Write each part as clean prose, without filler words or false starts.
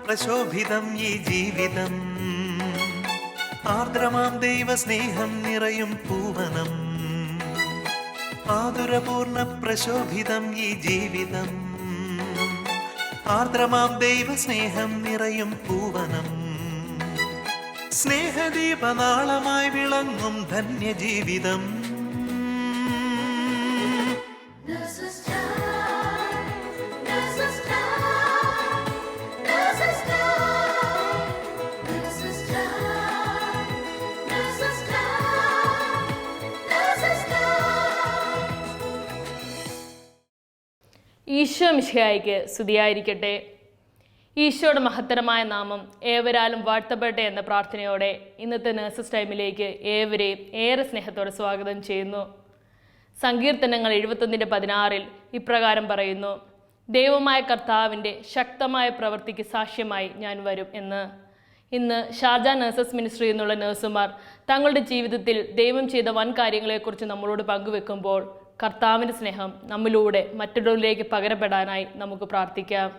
പ്രശോഭിതം ഈ ജീവിതം, ആർദ്രമാം ദൈവസ്നേഹം നിറയും പൂവനം. ആതുരപൂർണ പ്രശോഭിതം ഈ ജീവിതം, ആർദ്രമാം ദൈവസ്നേഹം നിറയും പൂവനം. സ്നേഹദീപനാളമായി വിളങ്ങും ധന്യജീവിതം. ഈശോ മിശിഹായ്ക്ക് സ്തുതിയായിരിക്കട്ടെ. ഈശോയുടെ മഹത്തരമായ നാമം ഏവരാലും വാഴ്ത്തപ്പെടട്ടെ എന്ന പ്രാർത്ഥനയോടെ ഇന്നത്തെ നേഴ്സസ് ടൈമിലേക്ക് ഏവരെയും ഏറെ സ്നേഹത്തോടെ സ്വാഗതം ചെയ്യുന്നു. സങ്കീർത്തനങ്ങൾ 71:16 ഇപ്രകാരം പറയുന്നു: ദൈവമായ കർത്താവിൻ്റെ ശക്തമായ പ്രവൃത്തിക്ക് സാക്ഷ്യമായി ഞാൻ വരും എന്ന്. ഇന്ന് ഷാർജ നേഴ്സസ് മിനിസ്ട്രി എന്നുള്ള നേഴ്സുമാർ തങ്ങളുടെ ജീവിതത്തിൽ ദൈവം ചെയ്ത വൻ കാര്യങ്ങളെക്കുറിച്ച് നമ്മളോട് പങ്കുവെക്കുമ്പോൾ കർത്താവിൻ്റെ സ്നേഹം നമ്മിലൂടെ മറ്റുള്ളവരിലേക്ക് പകരപ്പെടാനായി നമുക്ക് പ്രാർത്ഥിക്കാം.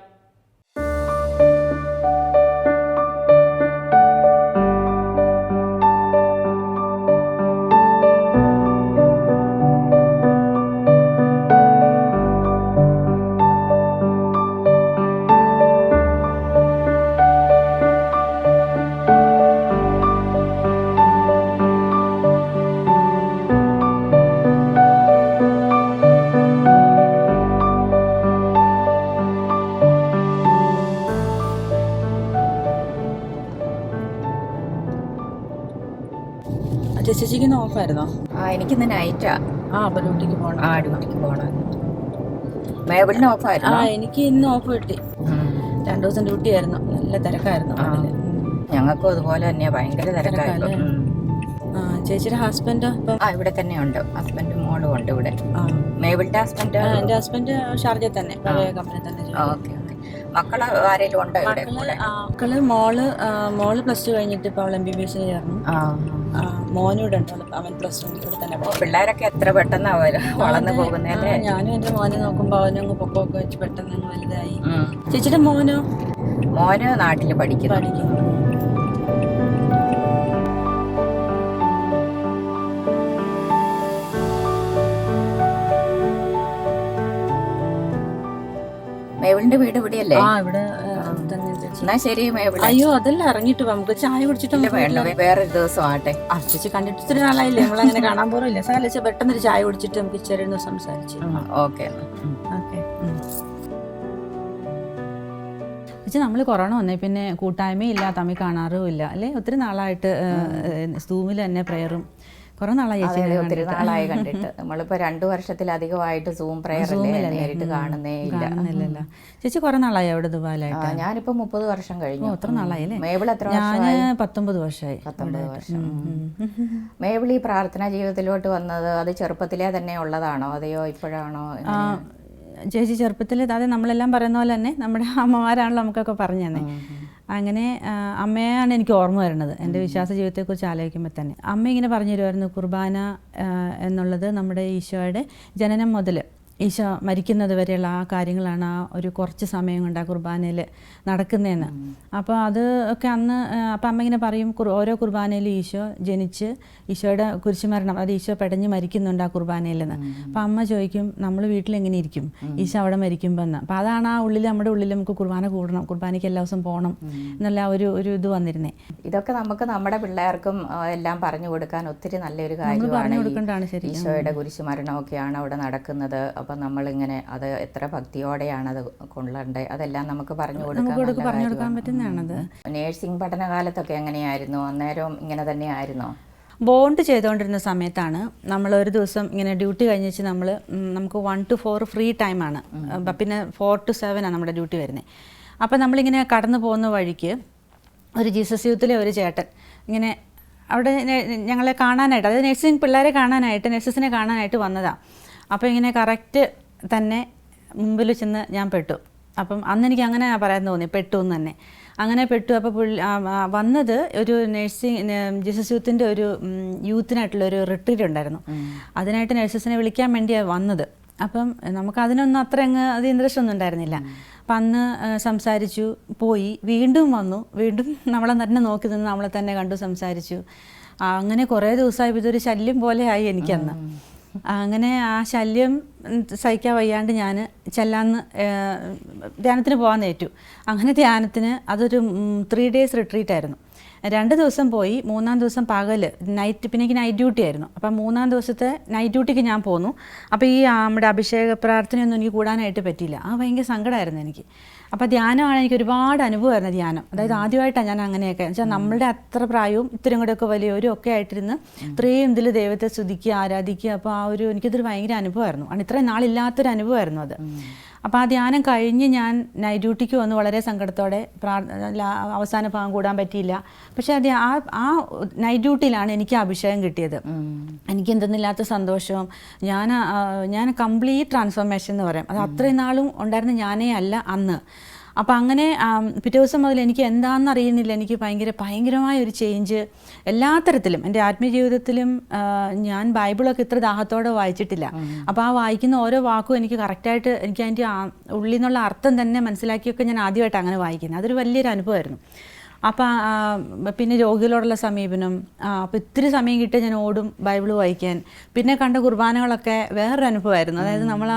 ചേച്ചിക്ക് ഓഫായിരുന്നോ? എനിക്കിന്ന് നൈറ്റാ. ഡ്യൂട്ടിക്ക് പോകണം. ഡ്യൂട്ടിക്ക് പോകണം. മേബിളിന് ഓഫായിരുന്നു. എനിക്ക് ഇന്ന് ഓഫ് കിട്ടി. 2 ദിവസം ഡ്യൂട്ടി ആയിരുന്നു. നല്ല തിരക്കായിരുന്നു. ഞങ്ങൾക്കും അതുപോലെ തന്നെയാ, ഭയങ്കര തിരക്കായിരുന്നു. ചേച്ചിയുടെ ഹസ്ബൻഡ് ഇവിടെ തന്നെ ഉണ്ട്. ഹസ്ബൻഡും മോളും ഉണ്ട് ഇവിടെ. മേബിളിന്റെ ഹസ്ബൻഡ്? എന്റെ ഹസ്ബൻഡ് ഷാർജ തന്നെ, പഴയ കമ്പനി തന്നെ. ഓക്കെ. മക്കള് ആരെങ്കിലും ഉണ്ടോ ഇവിടെ? മക്കള് മോള് +2 കഴിഞ്ഞിട്ട് ഇപ്പോൾ അവൾ MBBS ചേർന്നു. മോനൂടെ ഉണ്ട്, അവൻ +1 ഇവിടെ തന്നെ. പിള്ളേരൊക്കെ എത്ര പെട്ടെന്ന് വളർന്നു പോകുന്നല്ലേ. ഞാനും എന്റെ മോനെ നോക്കുമ്പോ അവനങ്ങ് പൊക്കമൊക്കെ വെച്ച് പെട്ടെന്ന് അങ്ങ് വലുതായി. ചേച്ചിയുടെ മോന് നാട്ടില് പഠിക്കുന്നു. മേബിളിന്റെ വീട് ഇവിടെയല്ലേ? ഇവിടെ എന്നാ ശരി മേബിൾ. അയ്യോ, അതെല്ലാം ഇറങ്ങിട്ട് നമുക്ക് ചായ കുടിച്ചിട്ട് വേറൊരു ദിവസം ആട്ടെ. ചേച്ചി കണ്ടിട്ട് ഇത്തിരി നാളായില്ലേ, നമ്മളങ്ങനെ കാണാൻ പോറില്ല. സാലിച്ച് പെട്ടെന്നൊരു ചായ കുടിച്ചിട്ട് നമുക്ക് ചെറിയ സംസാരിച്ചു. ഓക്കെ. പക്ഷെ നമ്മൾ കൊറോണ വന്നേ പിന്നെ കൂട്ടായ്മയില്ല, തമ്മിൽ കാണാറും ഇല്ല അല്ലേ? ഒത്തിരി നാളായിട്ട് സൂമിൽ തന്നെ പ്രയറും. കുറെ നാളായി ഒത്തിരി നാളായി കണ്ടിട്ട്. നമ്മളിപ്പോ 2 വർഷത്തിലധികമായിട്ട് സൂം പ്രയർ നേരിട്ട് കാണുന്നേ ഇല്ല. ചേച്ചി കുറെ നാളായി അവിടെ ദുബായിലായിട്ട്? ഞാനിപ്പോ 30 വർഷം കഴിഞ്ഞു. എത്ര നാളായില്ലേ? മേബിൾ എത്ര? ഞാൻ 19 വർഷമായി. 19 വർഷം. മേബിൾ ഈ പ്രാർത്ഥനാ ജീവിതത്തിലോട്ട് വന്നത് അത് ചെറുപ്പത്തിലേ തന്നെ ഉള്ളതാണോ അതെയോ ഇപ്പോഴാണോ? ചേച്ചി ചെറുപ്പത്തിൽ, അതായത് നമ്മളെല്ലാം പറയുന്ന പോലെ തന്നെ നമ്മുടെ അമ്മമാരാണല്ലോ നമുക്കൊക്കെ പറഞ്ഞു തന്നെ. അങ്ങനെ അമ്മയാണ് എനിക്ക് ഓർമ്മ വരുന്നത് എൻ്റെ വിശ്വാസ ജീവിതത്തെക്കുറിച്ച് ആലോചിക്കുമ്പോൾ തന്നെ. അമ്മ ഇങ്ങനെ പറഞ്ഞു തരുമായിരുന്നു, കുർബാന എന്നുള്ളത് നമ്മുടെ ഈശോയുടെ ജനനം മുതൽ ഈശോ മരിക്കുന്നത് വരെയുള്ള ആ കാര്യങ്ങളാണ് ആ ഒരു കുറച്ച് സമയം കൊണ്ട് ആ കുർബാനയിൽ നടക്കുന്നതെന്ന്. അപ്പോൾ അത് ഒക്കെ അന്ന് അപ്പം അമ്മ ഇങ്ങനെ പറയും, ഓരോ കുർബാനയിലും ഈശോ ജനിച്ച് ഈശോയുടെ കുരിശുമരണം, അത് ഈശോ പെടഞ്ഞ് മരിക്കുന്നുണ്ട് ആ കുർബാനയിൽ നിന്ന്. അപ്പം അമ്മ ചോദിക്കും, നമ്മൾ വീട്ടിലെങ്ങനെ ഇരിക്കും ഈശോ അവിടെ മരിക്കുമ്പോൾ എന്ന്. അപ്പം അതാണ് ആ ഉള്ളിൽ, നമ്മുടെ ഉള്ളിൽ നമുക്ക് കുർബാന കൂടണം, കുർബാനയ്ക്ക് എല്ലാ ദിവസവും പോകണം എന്നുള്ള ഒരു ഇത് വന്നിരുന്നേ. ഇതൊക്കെ നമുക്ക് നമ്മുടെ പിള്ളേർക്കും എല്ലാം പറഞ്ഞു കൊടുക്കാൻ ഒത്തിരി നല്ലൊരു കാര്യമാണ്. ഈശോയുടെ കുരിശുമരണമൊക്കെയാണ് അവിടെ നടക്കുന്നത്. അപ്പം നമ്മളിങ്ങനെ അത് എത്ര ഭക്തിയോടെയാണ് അത് കൊള്ളണ്ടേ, അതെല്ലാം നമുക്ക് പറഞ്ഞു കൊടുക്കാൻ പറ്റുന്നതാണത്. നേഴ്സിംഗ് പഠനകാലത്തൊക്കെ എങ്ങനെയായിരുന്നു? അന്നേരം ഇങ്ങനെ തന്നെയായിരുന്നോ? ബോണ്ട് ചെയ്തുകൊണ്ടിരുന്ന സമയത്താണ് നമ്മൾ ഒരു ദിവസം ഇങ്ങനെ ഡ്യൂട്ടി കഴിഞ്ഞിട്ട് നമുക്ക് 1 to 4 ഫ്രീ ടൈമാണ്. പിന്നെ 4 to 7 നമ്മുടെ ഡ്യൂട്ടി വരുന്നത്. അപ്പം നമ്മളിങ്ങനെ കടന്നു പോകുന്ന വഴിക്ക് ഒരു ജീസസ് യൂത്തിലെ ഒരു ചേട്ടൻ ഇങ്ങനെ അവിടെ ഞങ്ങളെ കാണാനായിട്ട്, അതായത് നഴ്സിംഗ് പിള്ളേരെ കാണാനായിട്ട്, നഴ്സസിനെ കാണാനായിട്ട് വന്നതാണ്. അപ്പോൾ ഇങ്ങനെ കറക്റ്റ് തന്നെ മുമ്പിൽ ചെന്ന് ഞാൻ പെട്ടു. അപ്പം അന്ന് എനിക്ക് അങ്ങനെ പറയാൻ തോന്നി, പെട്ടു എന്ന് തന്നെ. അങ്ങനെ പെട്ടു. അപ്പോൾ വന്നത് ഒരു ജീസസ് യൂത്തിൻ്റെ ഒരു യൂത്തിനായിട്ടുള്ള ഒരു റിട്രീറ്റ് ഉണ്ടായിരുന്നു. അതിനായിട്ട് നഴ്സസിനെ വിളിക്കാൻ വേണ്ടിയാണ് വന്നത്. അപ്പം നമുക്ക് അതിനൊന്നും അത്ര അങ്ങ് അത് ഇൻട്രസ്റ്റ് ഒന്നും ഉണ്ടായിരുന്നില്ല. അപ്പം അന്ന് സംസാരിച്ചു, പോയി, വീണ്ടും വന്നു, വീണ്ടും നമ്മളെ തന്നെ നോക്കി നിന്ന് നമ്മളെ തന്നെ കണ്ടു, സംസാരിച്ചു. അങ്ങനെ കുറേ ദിവസമായപ്പോൾ ഇതൊരു ശല്യം പോലെ ആയി എനിക്കന്ന്. അങ്ങനെ ആ ശല്യം സഹിക്കാൻ വയ്യാണ്ട് ഞാൻ ചെല്ലാന്ന് ധ്യാനത്തിന് പോകാൻ ഏറ്റു. അങ്ങനെ ധ്യാനത്തിന് അതൊരു 3 days റിട്രീറ്റ് ആയിരുന്നു. 2 ദിവസം പോയി, 3-ാം ദിവസം പകല് നൈറ്റ്, പിന്നെ എനിക്ക് നൈറ്റ് ഡ്യൂട്ടി ആയിരുന്നു. അപ്പം 3-ാം ദിവസത്തെ നൈറ്റ് ഡ്യൂട്ടിക്ക് ഞാൻ പോന്നു. അപ്പോൾ ഈ നമ്മുടെ അഭിഷേക പ്രാർത്ഥനയൊന്നും എനിക്ക് കൂടാനായിട്ട് പറ്റിയില്ല. ഭയങ്കര സങ്കടമായിരുന്നു എനിക്ക്. അപ്പോൾ ധ്യാനമാണ് എനിക്ക് ഒരുപാട് അനുഭവമായിരുന്നു ധ്യാനം. അതായത് ആദ്യമായിട്ടാണ് ഞാൻ അങ്ങനെയൊക്കെ വെച്ചാൽ നമ്മളുടെ അത്ര പ്രായവും ഇത്രയും കൂടെയൊക്കെ വലിയവരും ഒക്കെ ആയിട്ടിരുന്ന് ഇത്രയും ഇതിൽ ദൈവത്തെ സ്തുതിക്കുക, ആരാധിക്കുക. അപ്പോൾ എനിക്കിതൊരു ഭയങ്കര അനുഭവമായിരുന്നു. ഇത്രയും നാളില്ലാത്തൊരു അനുഭവമായിരുന്നു അത്. അപ്പോൾ ആ ധ്യാനം കഴിഞ്ഞ് ഞാൻ നൈറ്റ് ഡ്യൂട്ടിക്ക് വന്ന് വളരെ സങ്കടത്തോടെ അവസാന ഭാഗം കൂടാൻ പറ്റിയില്ല. പക്ഷേ ആ നൈറ്റ് ഡ്യൂട്ടിയിലാണ് എനിക്ക് അഭിഷേകം കിട്ടിയത്. എനിക്ക് എന്തെന്നില്ലാത്ത സന്തോഷവും ഞാൻ കംപ്ലീറ്റ് ട്രാൻസ്ഫോർമേഷൻ എന്ന് പറയും. അത് അത്രയും നാളും ഉണ്ടായിരുന്ന ഞാനേ അല്ല അന്ന്. അപ്പം അങ്ങനെ പിറ്റേ ദിവസം മുതൽ എനിക്ക് എന്താണെന്ന് അറിയുന്നില്ല, എനിക്ക് ഭയങ്കരമായ ഒരു ചേഞ്ച് എല്ലാ തരത്തിലും. എൻ്റെ ആത്മീയ ജീവിതത്തിലും ഞാൻ ബൈബിളൊക്കെ ഇത്ര ദാഹത്തോടെ വായിച്ചിട്ടില്ല. അപ്പോൾ ആ വായിക്കുന്ന ഓരോ വാക്കും എനിക്ക് കറക്റ്റായിട്ട് എനിക്ക് അതിൻ്റെ ഉള്ളിൽ നിന്നുള്ള അർത്ഥം തന്നെ മനസ്സിലാക്കിയൊക്കെ ഞാൻ ആദ്യമായിട്ട് അങ്ങനെ വായിക്കുന്നത്. അതൊരു വലിയൊരു അനുഭവമായിരുന്നു. അപ്പം പിന്നെ രോഗികളോടുള്ള സമീപനം, അപ്പോൾ ഇത്തിരി സമയം കിട്ടിയ ഞാൻ ഓടും ബൈബിൾ വായിക്കാൻ. പിന്നെ കണ്ട കുർബാനകളൊക്കെ വേറൊരു അനുഭവമായിരുന്നു. അതായത് നമ്മൾ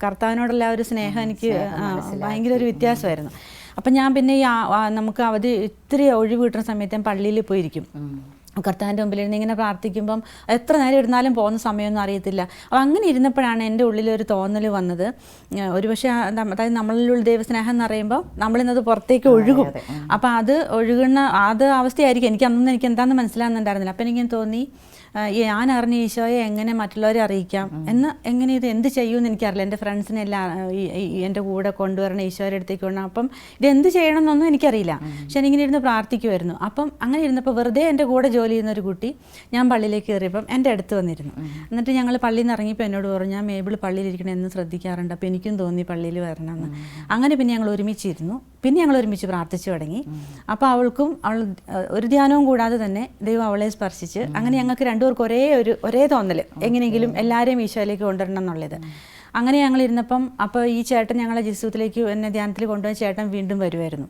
കർത്താവിനോടുള്ള ഒരു സ്നേഹം എനിക്ക് ഭയങ്കര ഒരു വ്യത്യാസമായിരുന്നു. അപ്പം ഞാൻ പിന്നെ നമുക്ക് അവധി ഇത്തിരി ഒഴിവ് കിട്ടുന്ന സമയത്ത് ഞാൻ പള്ളിയിൽ പോയിരിക്കും. കർത്താവിൻ്റെ മുമ്പിൽ ഇരുന്ന് ഇങ്ങനെ പ്രാർത്ഥിക്കുമ്പം എത്ര നേരം ഇരുന്നാലും പോകുന്ന സമയമൊന്നും അറിയത്തില്ല. അപ്പോൾ അങ്ങനെ ഇരുന്നപ്പോഴാണ് എൻ്റെ ഉള്ളിലൊരു തോന്നൽ വന്നത്. ഒരുപക്ഷെ അതായത് നമ്മളിലുള്ള ദൈവസ്നേഹം എന്ന് പറയുമ്പോൾ നമ്മളിന്നത് പുറത്തേക്ക് ഒഴുകും. അപ്പോൾ അത് ഒഴുകുന്ന അവസ്ഥയായിരിക്കും. എനിക്ക് അന്നൊന്നും എനിക്ക് എന്താണെന്ന് മനസ്സിലാകുന്നുണ്ടായിരുന്നില്ല. അപ്പം എനിക്കിങ്ങനെ തോന്നി, ഞാൻ അറിഞ്ഞ ഈശോയെ എങ്ങനെ മറ്റുള്ളവരെ അറിയിക്കാം എങ്ങനെ ഇത് എന്ത് ചെയ്യുമെന്ന് എനിക്കറിയില്ല. എൻ്റെ ഫ്രണ്ട്സിനെല്ലാം എൻ്റെ കൂടെ കൊണ്ടുവരണം, ഈശോയുടെ അടുത്തേക്ക് കൊണ്ടുവരണം. അപ്പം ഇതെന്ത് ചെയ്യണം എന്നൊന്നും എനിക്കറിയില്ല. പക്ഷെ എനിക്കിങ്ങനെ ഇരുന്ന് പ്രാർത്ഥിക്കുമായിരുന്നു. അപ്പം അങ്ങനെ ഇരുന്നപ്പോൾ വെറുതെ എൻ്റെ കൂടെ ജോലി ചെയ്യുന്നൊരു കുട്ടി ഞാൻ പള്ളിയിലേക്ക് കയറിയപ്പം എൻ്റെ അടുത്ത് വന്നിരുന്നു. എന്നിട്ട് ഞങ്ങൾ പള്ളിയിൽ നിന്ന് ഇറങ്ങിയപ്പോൾ എന്നോട് പറഞ്ഞു, ഞാൻ മേബിൾ പള്ളിയിലിരിക്കണം എന്ന് ശ്രദ്ധിക്കാറുണ്ട്, അപ്പോൾ എനിക്കും തോന്നി പള്ളിയിൽ വരണമെന്ന്. അങ്ങനെ പിന്നെ ഞങ്ങൾ ഒരുമിച്ചിരുന്നു. പിന്നെ ഞങ്ങൾ ഒരുമിച്ച് പ്രാർത്ഥിച്ചു തുടങ്ങി. അപ്പോൾ അവൾ ഒരു ധ്യാനവും കൂടാതെ തന്നെ ദൈവം അവളെ സ്പർശിച്ച് അങ്ങനെ ഞങ്ങൾക്ക് രണ്ടുപേർക്കും ഒരേ തോന്നൽ, എങ്ങനെയെങ്കിലും എല്ലാവരെയും ഈശോയിലേക്ക് കൊണ്ടുവരണം എന്നുള്ളത്. അങ്ങനെ ഞങ്ങൾ ഇരുന്നപ്പം അപ്പോൾ ഈ ചേട്ടൻ ഞങ്ങളെ ജിസുത്തിലേക്ക് എന്നെ ധ്യാനത്തിൽ കൊണ്ടുപോയ ചേട്ടൻ വീണ്ടും വരുമായിരുന്നു.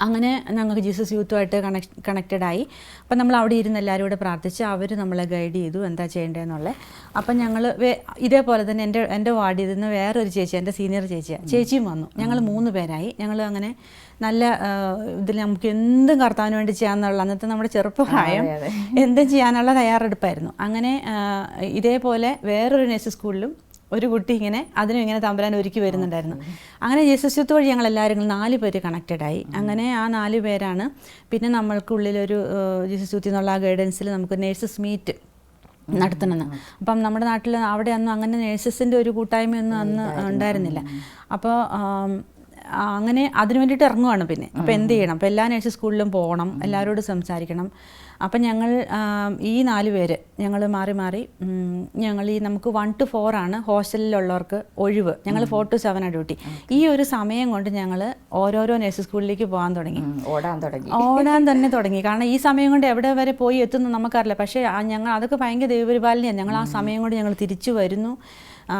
അങ്ങനെ ഞങ്ങൾക്ക് ജീസസ് യൂത്തുമായിട്ട് കണക്റ്റഡ് ആയി. അപ്പം നമ്മൾ അവിടെ ഇരുന്ന് എല്ലാവരും കൂടെ പ്രാർത്ഥിച്ച് അവർ നമ്മളെ ഗൈഡ് ചെയ്തു എന്താ ചെയ്യേണ്ടതെന്നുള്ളത്. അപ്പം ഞങ്ങൾ ഇതേപോലെ തന്നെ എൻ്റെ വാർഡിൽ നിന്ന് വേറൊരു ചേച്ചി, എൻ്റെ സീനിയർ ചേച്ചിയും വന്നു. ഞങ്ങൾ 3 പേരായി. ഞങ്ങൾ അങ്ങനെ നല്ല ഇതിൽ നമുക്ക് എന്തും കർത്താവിന് വേണ്ടി ചെയ്യാന്നുള്ള അന്നത്തെ നമ്മുടെ ചെറുപ്പപ്രായം എന്തും ചെയ്യാനുള്ള തയ്യാറെടുപ്പായിരുന്നു. അങ്ങനെ ഇതേപോലെ വേറൊരു നേഴ്സ് സ്കൂളിലും ഒരു കുട്ടി ഇങ്ങനെ തമ്പുരാൻ ഒരുക്കി വരുന്നുണ്ടായിരുന്നു. അങ്ങനെ ജീസസ് യൂത്ത് വഴി ഞങ്ങൾ എല്ലാവരും 4 പേര് കണക്റ്റഡായി. അങ്ങനെ ആ 4 പേരാണ് പിന്നെ നമ്മൾക്കുള്ളിലൊരു ജീസസ് യൂത്തിൽ നിന്നുള്ള ആ ഗൈഡൻസിൽ നമുക്ക് നേഴ്സസ് മീറ്റ് നടത്തണമെന്ന്. അപ്പം നമ്മുടെ നാട്ടിൽ അവിടെ അന്നും അങ്ങനെ നേഴ്സസിൻ്റെ ഒരു കൂട്ടായ്മയൊന്നും അന്ന് ഉണ്ടായിരുന്നില്ല. അപ്പോൾ അങ്ങനെ അതിനു വേണ്ടിയിട്ട് ഇറങ്ങുവാണ് പിന്നെ. അപ്പോൾ എന്ത് ചെയ്യണം? അപ്പോൾ എല്ലാ നേഴ്സസ് സ്കൂളിലും പോകണം, എല്ലാവരോടും സംസാരിക്കണം. അപ്പം ഞങ്ങൾ ഈ 4 പേര് ഞങ്ങൾ മാറി ഞങ്ങൾ നമുക്ക് 1 to 4 ആണ് ഹോസ്റ്റലിലുള്ളവർക്ക് ഒഴിവ്. ഞങ്ങൾ 4 to 7 ഡ്യൂട്ടി. ഈ ഒരു സമയം കൊണ്ട് ഞങ്ങൾ ഓരോരോ നേഴ്സസ് സ്കൂളിലേക്ക് പോകാൻ തുടങ്ങി, ഓടാൻ തന്നെ തുടങ്ങി. കാരണം ഈ സമയം കൊണ്ട് എവിടെ വരെ പോയി എത്തുന്നു നമുക്കറിയില്ല. പക്ഷേ ഞങ്ങൾ അതൊക്കെ ഭയങ്കര ദൈവപരിപാലനയാണ്. ഞങ്ങൾ ആ സമയം കൊണ്ട് ഞങ്ങൾ തിരിച്ചു വരുന്നു.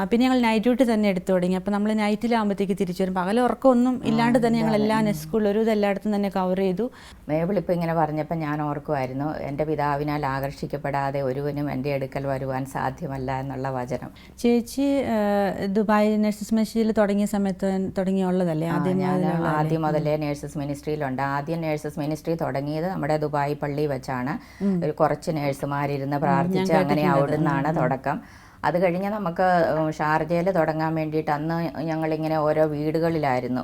പിന്നെ ഞങ്ങൾ നൈറ്റ് ഡ്യൂട്ടി തന്നെ എടുത്തു തുടങ്ങി. അപ്പോൾ നമ്മൾ നൈറ്റിലാകുമ്പോഴത്തേക്ക് തിരിച്ചു വരും. പകൽ ഉറക്കമൊന്നും ഇല്ലാണ്ട് തന്നെ ഞങ്ങൾ എല്ലാ സ്കൂളിലും ഒരു ഇതെല്ലായിടത്തും തന്നെ കവർ ചെയ്തു. മേബിൾ ഇപ്പോൾ ഇങ്ങനെ പറഞ്ഞപ്പോൾ ഞാൻ ഓർക്കുമായിരുന്നു, എൻ്റെ പിതാവിനാൽ ആകർഷിക്കപ്പെടാതെ ഒരുവനും എൻ്റെ അടുക്കൽ വരുവാൻ സാധ്യമല്ല എന്നുള്ള വചനം. ചേച്ചി ദുബായ് നഴ്സസ് മിനിസ്ട്രിയിൽ തുടങ്ങിയ സമയത്ത് തുടങ്ങിയുള്ളതല്ലേ? ആദ്യം മുതലേ നഴ്സസ് മിനിസ്ട്രിയിലുണ്ട്. ആദ്യം നഴ്സസ് മിനിസ്ട്രി തുടങ്ങിയത് നമ്മുടെ ദുബായ് പള്ളി വെച്ചാണ്. ഒരു കുറച്ച് നേഴ്സുമാരിരുന്ന് പ്രാർത്ഥിച്ച് അങ്ങനെ അവിടുന്നാണ് തുടക്കം. അത് കഴിഞ്ഞ് നമുക്ക് ഷാർജയിൽ തുടങ്ങാൻ വേണ്ടിയിട്ട് അന്ന് ഞങ്ങളിങ്ങനെ ഓരോ വീടുകളിലായിരുന്നു,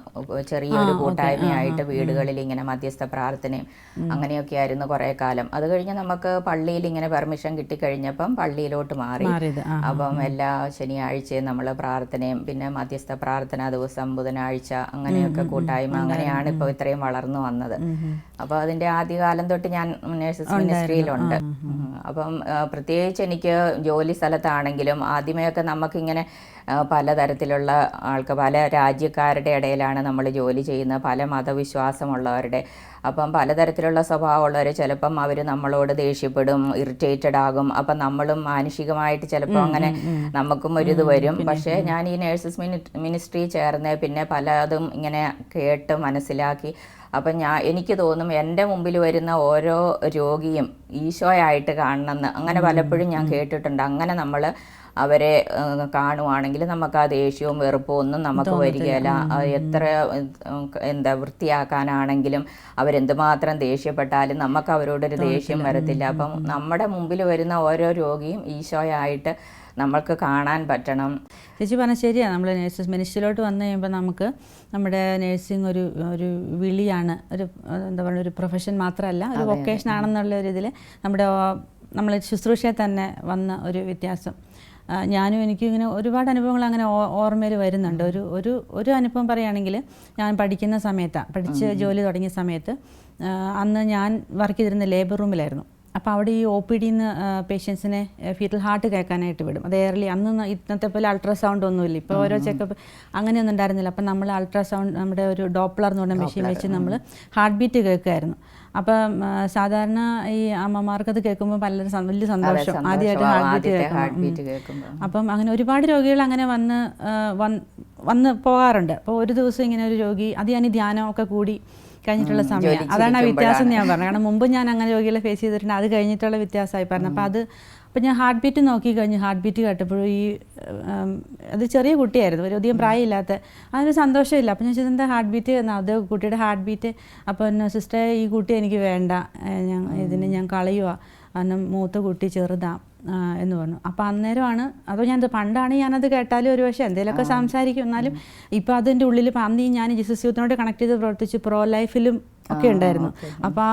ചെറിയൊരു കൂട്ടായ്മയായിട്ട് വീടുകളിൽ ഇങ്ങനെ മധ്യസ്ഥ പ്രാർത്ഥനയും അങ്ങനെയൊക്കെ ആയിരുന്നു കുറേ കാലം. അത് കഴിഞ്ഞ് നമുക്ക് പള്ളിയിൽ ഇങ്ങനെ പെർമിഷൻ കിട്ടിക്കഴിഞ്ഞപ്പം പള്ളിയിലോട്ട് മാറി. അപ്പം എല്ലാ ശനിയാഴ്ചയും നമ്മൾ പ്രാർത്ഥനയും പിന്നെ മധ്യസ്ഥ പ്രാർത്ഥന ദിവസം ബുധനാഴ്ച അങ്ങനെയൊക്കെ കൂട്ടായ്മ, അങ്ങനെയാണ് ഇപ്പോൾ ഇത്രയും വളർന്നു വന്നത്. അപ്പോൾ അതിൻ്റെ ആദ്യകാലം തൊട്ട് ഞാൻ നേഴ്സസ് മിനിസ്ട്രിയിലുണ്ട്. അപ്പം പ്രത്യേകിച്ച് എനിക്ക് ജോലി സ്ഥലത്താണെങ്കിലും ആദ്യമേയൊക്കെ നമുക്കിങ്ങനെ പലതരത്തിലുള്ള പല രാജ്യക്കാരുടെ ഇടയിലാണ് നമ്മൾ ജോലി ചെയ്യുന്നത്, പല മതവിശ്വാസമുള്ളവരുടെ. അപ്പം പലതരത്തിലുള്ള സ്വഭാവമുള്ളവർ ചിലപ്പം അവർ നമ്മളോട് ദേഷ്യപ്പെടും, ഇറിറ്റേറ്റഡ് ആകും. അപ്പം നമ്മളും മാനസികമായിട്ട് ചിലപ്പോൾ അങ്ങനെ നമുക്കും ഒരിത് വരും. പക്ഷേ ഞാൻ ഈ നേഴ്സസ് മിനിസ്ട്രി ചേർന്ന് പിന്നെ പലതും ഇങ്ങനെ കേട്ട് മനസ്സിലാക്കി. അപ്പം എനിക്ക് തോന്നും എൻ്റെ മുമ്പിൽ വരുന്ന ഓരോ രോഗിയും ഈശോയായിട്ട് കാണണമെന്ന്. അങ്ങനെ പലപ്പോഴും ഞാൻ കേട്ടിട്ടുണ്ട്. അങ്ങനെ നമ്മൾ അവരെ കാണുവാണെങ്കിൽ നമുക്ക് ആ ദേഷ്യവും വെറുപ്പും ഒന്നും നമുക്ക് വരികയില്ല. എത്ര വൃത്തിയാക്കാനാണെങ്കിലും അവരെന്തുമാത്രം ദേഷ്യപ്പെട്ടാലും നമുക്ക് അവരോടൊരു ദേഷ്യം വരത്തില്ല. അപ്പം നമ്മുടെ മുമ്പിൽ വരുന്ന ഓരോ രോഗിയും ഈശോയായിട്ട് നമ്മൾക്ക് കാണാൻ പറ്റണം. ചേച്ചി പറഞ്ഞാൽ ശരിയാണ്. നമ്മൾ നേഴ്സസ് മിനിസ്ട്രിയിലോട്ട് വന്നു കഴിയുമ്പോൾ നമുക്ക് നമ്മുടെ നേഴ്സിംഗ് ഒരു വിളിയാണ്, എന്താ പറയുക, ഒരു പ്രൊഫഷൻ മാത്രമല്ല, ഒരു വൊക്കേഷൻ ആണെന്നുള്ള ഒരു ഇതിൽ നമ്മൾ ശുശ്രൂഷയെ തന്നെ വന്ന ഒരു വ്യത്യാസം. ഞാനും എനിക്കിങ്ങനെ ഒരുപാട് അനുഭവങ്ങൾ അങ്ങനെ ഓർമ്മയിൽ വരുന്നുണ്ട്. ഒരു അനുഭവം പറയുകയാണെങ്കിൽ, ഞാൻ പഠിച്ച് ജോലി തുടങ്ങിയ സമയത്ത് അന്ന് ഞാൻ വർക്ക് ചെയ്തിരുന്ന ലേബർ റൂമിലായിരുന്നു. അപ്പോൾ അവിടെ ഈ OPD-ന്ന് പേഷ്യൻസിനെ ഫീറ്റൽ ഹാർട്ട് കേൾക്കാനായിട്ട് വിടും. അത് എയർലി അന്ന് ഇന്നത്തെ പോലെ അൾട്രാസൗണ്ട് ഒന്നുമില്ല. ഇപ്പോൾ ഓരോ ചെക്കപ്പ് അങ്ങനെയൊന്നും ഉണ്ടായിരുന്നില്ല. അപ്പം നമ്മൾ അൾട്രാസൗണ്ട്, നമ്മുടെ ഒരു ഡോപ്ലർ എന്ന് പറഞ്ഞ മെഷീൻ വെച്ച് നമ്മൾ ഹാർട്ട് ബീറ്റ് കേൾക്കുമായിരുന്നു. അപ്പം സാധാരണ ഈ അമ്മമാർക്കത് കേൾക്കുമ്പോൾ പലരും വലിയ സന്തോഷം, ആദ്യമായിട്ട് ഹാർട്ട് ബീറ്റ് കേൾക്കുമ്പോൾ. അപ്പം അങ്ങനെ ഒരുപാട് രോഗികൾ അങ്ങനെ വന്ന് പോകാറുണ്ട്. അപ്പോൾ ഒരു ദിവസം ഇങ്ങനെ ഒരു രോഗി, അത് ഞാൻ ഈ ധ്യാനമൊക്കെ കൂടി കഴിഞ്ഞിട്ടുള്ള സമയം, അതാണ് ആ വ്യത്യാസം ഞാൻ പറഞ്ഞത്. കാരണം മുമ്പ് ഞാൻ അങ്ങനെ രോഗികളെ ഫേസ് ചെയ്തിട്ടുണ്ട്, അത് കഴിഞ്ഞിട്ടുള്ള വ്യത്യാസമായി പറഞ്ഞു. അപ്പോൾ ഞാൻ ഹാർട്ട് ബീറ്റ് നോക്കി കഴിഞ്ഞ് ഹാർട്ട് ബീറ്റ് കേട്ടപ്പോഴും അത് ചെറിയ കുട്ടിയായിരുന്നു, ഒരു അധികം പ്രായമില്ലാത്ത, അതിന് സന്തോഷമില്ല. അപ്പോൾ ഞാൻ ചോദിച്ചത് എന്താ ഹാർട്ട് ബീറ്റ്, അത് കുട്ടിയുടെ ഹാർട്ട് ബീറ്റ്. അപ്പോൾ സിസ്റ്റർ, ഈ കുട്ടി എനിക്ക് വേണ്ട, ഞാൻ കളയുക, കാരണം മൂത്ത കുട്ടി ചെറുതാ എന്ന് പറഞ്ഞു. അപ്പോൾ അന്നേരമാണ്, അതോ പണ്ടാണ് ഞാനത് കേട്ടാലും ഒരു പക്ഷേ എന്തെങ്കിലുമൊക്കെ സംസാരിക്കും, എന്നാലും ഇപ്പോൾ അതിൻ്റെ ഉള്ളിൽ അന്ന് ഞാൻ ജീസസ് യൂത്തിനോട് കണക്ട് ചെയ്ത് പ്രവർത്തിച്ച് പ്രോ ലൈഫിലും ഒക്കെ ഉണ്ടായിരുന്നു. അപ്പോൾ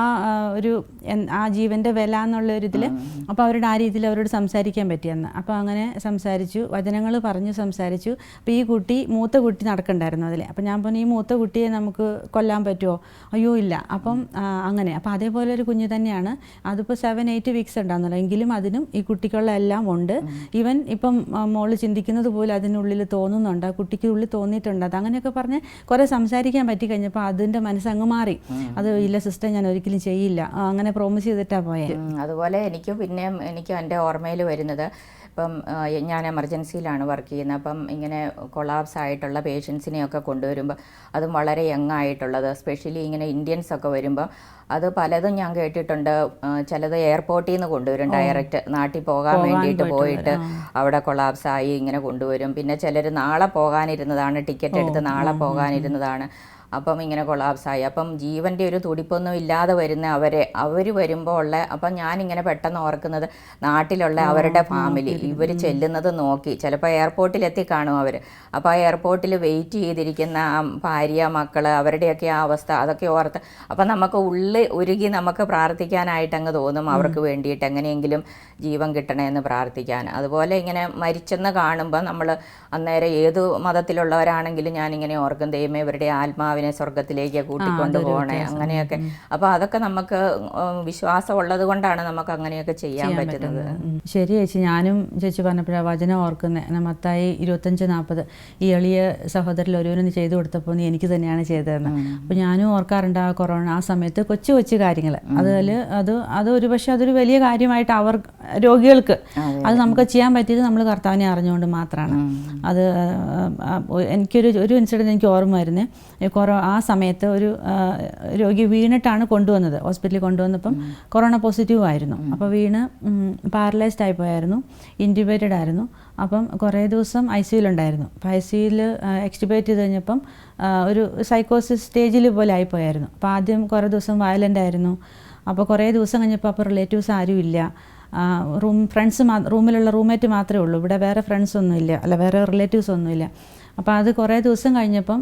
ആ ജീവൻ്റെ വില എന്നുള്ളൊരിതിൽ, അപ്പോൾ അവരുടെ ആ രീതിയിൽ അവരോട് സംസാരിക്കാൻ പറ്റിയെന്ന്. അപ്പോൾ അങ്ങനെ സംസാരിച്ചു, വചനങ്ങൾ പറഞ്ഞു സംസാരിച്ചു. അപ്പോൾ ഈ മൂത്ത കുട്ടി നടക്കണ്ടായിരുന്നു അതിൽ. അപ്പോൾ ഞാൻ പറഞ്ഞു, ഈ മൂത്ത കുട്ടിയെ നമുക്ക് കൊല്ലാൻ പറ്റുമോ? അയ്യോ ഇല്ല. അപ്പം അങ്ങനെ, അപ്പോൾ അതേപോലെ ഒരു കുഞ്ഞ് തന്നെയാണ്. അതിപ്പോൾ 7-8 വീക്സ് ഉണ്ടാകുന്നല്ലോ, എങ്കിലും അതിനും ഈ കുട്ടിക്കുള്ള എല്ലാം ഉണ്ട്. ഈവൻ ഇപ്പം മോള് ചിന്തിക്കുന്നത് പോലെ അതിനുള്ളിൽ തോന്നുന്നുണ്ട്, ആ കുട്ടിക്ക് ഉള്ളിൽ തോന്നിയിട്ടുണ്ട്. അത് അങ്ങനെയൊക്കെ പറഞ്ഞ് കുറേ സംസാരിക്കാൻ പറ്റി കഴിഞ്ഞപ്പോൾ അതിൻ്റെ മനസ്സങ്ങ് മാറി. അത് ഇല്ല സിസ്റ്റർ, ഞാൻ ഒരിക്കലും ചെയ്യില്ല, അങ്ങനെ പ്രോമിസ് ചെയ്തിട്ടാണ് പോയത്. അതുപോലെ എനിക്ക് എൻ്റെ ഓർമ്മയിൽ വരുന്നത്, ഇപ്പം ഞാൻ എമർജൻസിയിലാണ് വർക്ക് ചെയ്യുന്നത്. അപ്പം ഇങ്ങനെ കൊളാപ്സ് ആയിട്ടുള്ള പേഷ്യൻസിനെയൊക്കെ കൊണ്ടുവരുമ്പോൾ, അതും വളരെ യങ് ആയിട്ടുള്ളത്, എസ്പെഷ്യലി ഇങ്ങനെ ഇന്ത്യൻസ് ഒക്കെ വരുമ്പോൾ, അത് പലതും ഞാൻ കേട്ടിട്ടുണ്ട്. ചിലത് എയർപോർട്ടിൽ നിന്ന് കൊണ്ടുവരും, ഡയറക്റ്റ് നാട്ടിൽ പോകാൻ വേണ്ടിയിട്ട് പോയിട്ട് അവിടെ കൊളാപ്സ് ആയി ഇങ്ങനെ കൊണ്ടുവരും. പിന്നെ ചിലർ നാളെ പോകാനിരുന്നതാണ്, ടിക്കറ്റ് എടുത്ത് നാളെ പോകാനിരുന്നതാണ്, അപ്പം ഇങ്ങനെ കൊളാപ്സായി. അപ്പം ജീവൻ്റെ ഒരു തുടിപ്പൊന്നും ഇല്ലാതെ വരുന്ന അവർ വരുമ്പോൾ അപ്പം ഞാനിങ്ങനെ പെട്ടെന്ന് ഓർക്കുന്നത്, നാട്ടിലുള്ള അവരുടെ ഫാമിലി ഇവർ ചെല്ലുന്നത് നോക്കി, ചിലപ്പോൾ എയർപോർട്ടിലെത്തി കാണും അവർ. അപ്പോൾ ആ എയർപോർട്ടിൽ വെയിറ്റ് ചെയ്തിരിക്കുന്ന ഭാര്യ, മക്കൾ, അവരുടെയൊക്കെ ആ അവസ്ഥ, അതൊക്കെ ഓർത്ത് അപ്പം നമുക്ക് ഉരുകി നമുക്ക് പ്രാർത്ഥിക്കാനായിട്ട് അങ്ങ് തോന്നും, അവർക്ക് വേണ്ടിയിട്ട് എങ്ങനെയെങ്കിലും ജീവൻ കിട്ടണമെന്ന് പ്രാർത്ഥിക്കാൻ. അതുപോലെ ഇങ്ങനെ മരിച്ചെന്ന് കാണുമ്പോൾ നമ്മൾ അന്നേരം ഏത് മതത്തിലുള്ളവരാണെങ്കിലും ഞാനിങ്ങനെ ഓർക്കും, ദൈവമേ ഇവരുടെ ആത്മാവിനെ സ്വർഗത്തിലേക്ക് കൂട്ടിക്കൊണ്ട് പോകണേ, അങ്ങനെയൊക്കെ. അപ്പോൾ അതൊക്കെ നമുക്ക് വിശ്വാസം ഉള്ളത് കൊണ്ടാണ് നമുക്ക് അങ്ങനെയൊക്കെ ചെയ്യാൻ പറ്റുന്നത്. ശരി ചേച്ചി, ഞാനും ചേച്ചി പറഞ്ഞപ്പോഴാണ് വചനം ഓർക്കുന്നത്. മത്തായി 25:40, ഈ എളിയ സഹോദരിൽ ഒരുവന് ചെയ്തു കൊടുത്തപ്പോൾ നീ എനിക്ക് തന്നെയാണ് ചെയ്തതെന്ന്. അപ്പോൾ ഞാനും ഓർക്കാറുണ്ട് ആ കൊറോണ ആ സമയത്ത് കൊച്ചു കാര്യങ്ങൾ, അത് ഒരു പക്ഷേ അതൊരു വലിയ കാര്യമായിട്ട് രോഗികൾക്ക് അത് നമുക്ക് ചെയ്യാൻ പറ്റിയത് നമ്മൾ കർത്താവിനെ അറിഞ്ഞുകൊണ്ട് മാത്രമാണ്. അത് എനിക്കൊരു ഇൻസിഡൻറ്റ് എനിക്ക് ഓർമ്മ വരുന്നത്, ആ സമയത്ത് ഒരു രോഗി വീണിട്ടാണ് കൊണ്ടുവന്നത്, ഹോസ്പിറ്റലിൽ കൊണ്ടുവന്നപ്പം കൊറോണ പോസിറ്റീവ് ആയിരുന്നു. അപ്പോൾ വീണ് പാരലൈസ്ഡ് ആയിപ്പോയായിരുന്നു, ഇൻറ്റുബേറ്റഡ് ആയിരുന്നു. അപ്പം കുറേ ദിവസം ICUലുണ്ടായിരുന്നു. അപ്പോൾ ICUയിൽ എക്സ്റ്റുബേറ്റ് ചെയ്ത് കഴിഞ്ഞപ്പം ഒരു സൈക്കോസിസ് സ്റ്റേജിൽ പോലെ ആയിപ്പോയായിരുന്നു. അപ്പോൾ ആദ്യം കുറേ ദിവസം വയലൻ്റ് ആയിരുന്നു. അപ്പോൾ കുറേ ദിവസം കഴിഞ്ഞപ്പോൾ അപ്പോൾ റിലേറ്റീവ്സ് ആരും ഇല്ല, റൂമിലുള്ള റൂംമേറ്റ് മാത്രമേ ഉള്ളൂ, ഇവിടെ വേറെ ഫ്രണ്ട്സ് ഒന്നുമില്ല, വേറെ റിലേറ്റീവ്സ് ഒന്നുമില്ല. അപ്പോൾ അത് കുറേ ദിവസം കഴിഞ്ഞപ്പം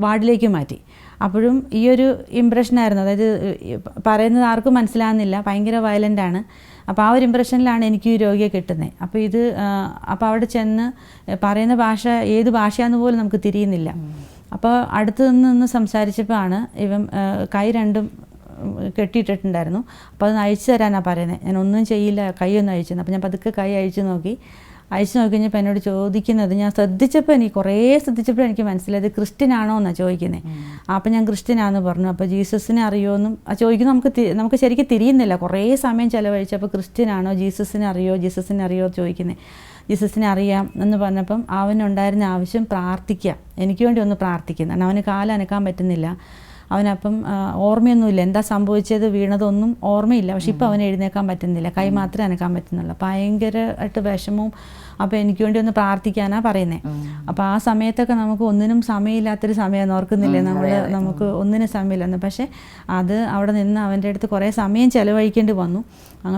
വാർഡിലേക്ക് മാറ്റി. അപ്പോഴും ഈ ഒരു ഇമ്പ്രഷനായിരുന്നു, അതായത് പറയുന്നത് ആർക്കും മനസ്സിലാകുന്നില്ല, ഭയങ്കര വയലൻ്റാണ്. അപ്പോൾ ആ ഒരു ഇമ്പ്രഷനിലാണ് എനിക്ക് ഈ രോഗിയെ കിട്ടുന്നത്. അപ്പോൾ അവിടെ ചെന്ന് പറയുന്ന ഭാഷ ഏത് ഭാഷയാണെന്ന് പോലും നമുക്ക് തിരിയുന്നില്ല. അപ്പോൾ അടുത്ത് നിന്ന് സംസാരിച്ചപ്പോഴാണ് ഇവൻ കൈ രണ്ടും കെട്ടിയിട്ടിട്ടുണ്ടായിരുന്നു. അപ്പോൾ അതൊന്ന് അഴിച്ചു തരാനാണ് പറയുന്നത്. ഞാൻ ഒന്നും ചെയ്യില്ല, കൈ ഒന്ന് അഴിച്ചു. അപ്പോൾ ഞാൻ പതുക്കെ കൈ അഴിച്ചു നോക്കി, അയച്ചു നോക്കി കഴിഞ്ഞപ്പോൾ എന്നോട് ചോദിക്കുന്നത്, ഞാൻ ശ്രദ്ധിച്ചപ്പോൾ എനിക്ക് മനസ്സിലായത് ക്രിസ്ത്യൻ ആണോ എന്നാണ് ചോദിക്കുന്നത്. അപ്പം ഞാൻ ക്രിസ്ത്യനാണെന്ന് പറഞ്ഞു. അപ്പോൾ ജീസസിനെ അറിയുമെന്നും ചോദിക്കുന്നത് നമുക്ക് ശരിക്കും തിരിയുന്നില്ല. കുറേ സമയം ചിലവഴിച്ചപ്പോൾ ക്രിസ്ത്യൻ ആണോ, ജീസസിനെ അറിയോ ചോദിക്കുന്നത്. ജീസസിനെ അറിയാം എന്ന് പറഞ്ഞപ്പം അവനുണ്ടായിരുന്ന ആവശ്യം പ്രാർത്ഥിക്കുക, എനിക്ക് വേണ്ടി ഒന്ന് പ്രാർത്ഥിക്കുന്നതാണ്. അവന് കാലനക്കാൻ പറ്റുന്നില്ല. അവനപ്പം ഓർമ്മയൊന്നുമില്ല, എന്താ സംഭവിച്ചത്, വീണതൊന്നും ഓർമ്മയില്ല. പക്ഷെ ഇപ്പം അവന് എഴുന്നേക്കാൻ പറ്റുന്നില്ല, കൈ മാത്രമേ അനക്കാൻ പറ്റുന്നുള്ളൂ. ഭയങ്കരമായിട്ട് വിഷമവും. അപ്പോൾ എനിക്ക് വേണ്ടി ഒന്ന് പ്രാർത്ഥിക്കാനാണ് പറയുന്നത്. അപ്പോൾ ആ സമയത്തൊക്കെ നമുക്ക് ഒന്നിനും സമയമില്ലാത്തൊരു സമയം ഓർക്കുന്നില്ലേ, നമുക്ക് ഒന്നിനും സമയമില്ലെന്ന്. പക്ഷേ അത് അവിടെ നിന്ന് അവൻ്റെ അടുത്ത് കുറേ സമയം ചിലവഴിക്കേണ്ടി വന്നു.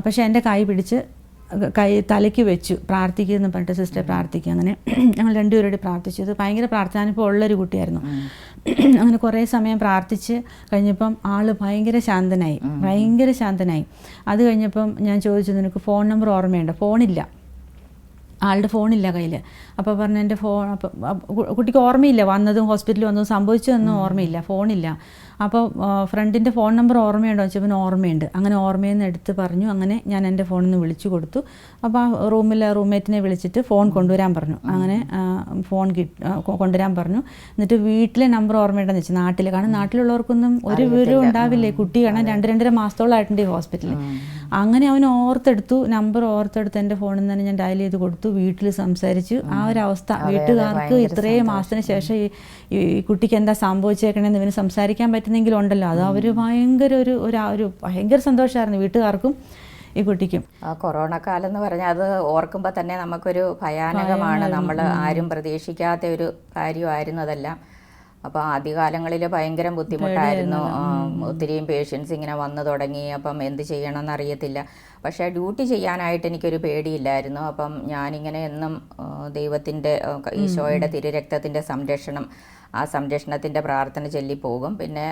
പക്ഷേ എൻ്റെ കൈ പിടിച്ച് തലയ്ക്ക് വെച്ചു, പ്രാർത്ഥിക്കുമെന്ന് പറഞ്ഞിട്ട് സിസ്റ്റർ പ്രാർത്ഥിക്കുക. അങ്ങനെ ഞങ്ങൾ രണ്ടുപേരോട് പ്രാർത്ഥിച്ചത് ഭയങ്കര പ്രാർത്ഥനാനുഭവം ഉള്ളൊരു കുട്ടിയായിരുന്നു. അങ്ങനെ കുറേ സമയം പ്രാർത്ഥിച്ച് കഴിഞ്ഞപ്പം ആൾ ഭയങ്കര ശാന്തനായി. അത് കഴിഞ്ഞപ്പം ഞാൻ ചോദിച്ചു, നിനക്ക് ഫോൺ നമ്പർ ഓർമ്മയുണ്ടോ? ഫോണില്ല, ആളുടെ ഫോണില്ല കയ്യിൽ. അപ്പോൾ പറഞ്ഞു എൻ്റെ ഫോൺ. അപ്പോൾ കുട്ടിക്ക് ഓർമ്മയില്ല, വന്നതും ഹോസ്പിറ്റലിൽ വന്നതും സംഭവിച്ചതൊന്നും ഓർമ്മയില്ല, ഫോണില്ല. അപ്പോൾ ഫ്രണ്ടിൻ്റെ ഫോൺ നമ്പർ ഓർമ്മയുണ്ടോ എന്ന് ചോദിച്ചപ്പോൾ ഓർമ്മയുണ്ട്. അങ്ങനെ ഓർമ്മയിൽ നിന്ന് എടുത്ത് പറഞ്ഞു. അങ്ങനെ ഞാൻ എൻ്റെ ഫോണിൽ നിന്ന് വിളിച്ചു കൊടുത്തു. അപ്പോൾ ആ റൂംമേറ്റിനെ വിളിച്ചിട്ട് ഫോൺ കൊണ്ടുവരാൻ പറഞ്ഞു. അങ്ങനെ ഫോൺ കൊണ്ടുവരാൻ പറഞ്ഞു. എന്നിട്ട് വീട്ടിലെ നമ്പർ ഓർമ്മയുണ്ടെന്ന് വെച്ചാൽ നാട്ടിൽ, കാരണം നാട്ടിലുള്ളവർക്കൊന്നും ഒരു വിവരവും ഉണ്ടാവില്ലേ. കുട്ടി കാണാൻ 2-2.5 മാസത്തോളമായിട്ടുണ്ട് ഈ ഹോസ്പിറ്റലിൽ. അങ്ങനെ അവൻ നമ്പർ ഓർത്തെടുത്ത് എൻ്റെ ഫോണിൽ നിന്ന് തന്നെ ഞാൻ ഡയൽ ചെയ്ത് കൊടുത്തു. വീട്ടിൽ സംസാരിച്ചു. ആ ഒരു അവസ്ഥ വീട്ടുകാർക്ക് ഇത്രയും മാസത്തിന് ശേഷം ഈ കുട്ടിക്ക് എന്താ സംഭവിച്ചേക്കണേന്ന് ഇവന് സംസാരിക്കാൻ പറ്റുന്നെങ്കിലും ഉണ്ടല്ലോ, അത് അവർ ഭയങ്കര സന്തോഷമായിരുന്നു വീട്ടുകാർക്കും ഈ കുട്ടിക്കും. ആ കൊറോണ കാലം എന്ന് പറഞ്ഞാൽ അത് ഓർക്കുമ്പോൾ തന്നെ നമുക്കൊരു ഭയാനകമാണ്. നമ്മൾ ആരും പ്രതീക്ഷിക്കാത്ത ഒരു കാര്യമായിരുന്നു അതെല്ലാം. അപ്പോൾ ആദ്യകാലങ്ങളിൽ ഭയങ്കര ബുദ്ധിമുട്ടായിരുന്നു. ഒത്തിരിയും പേഷ്യൻസ് ഇങ്ങനെ വന്നു തുടങ്ങി. അപ്പം എന്ത് ചെയ്യണമെന്ന് അറിയത്തില്ല. പക്ഷേ ഡ്യൂട്ടി ചെയ്യാനായിട്ട് എനിക്കൊരു പേടിയില്ലായിരുന്നു. അപ്പം ഞാനിങ്ങനെ എന്നും ദൈവത്തിൻ്റെ ഈശോയുടെ തിരുരക്തത്തിൻ്റെ ആ സംരക്ഷണത്തിൻ്റെ പ്രാർത്ഥന ചൊല്ലി പോകും. പിന്നെ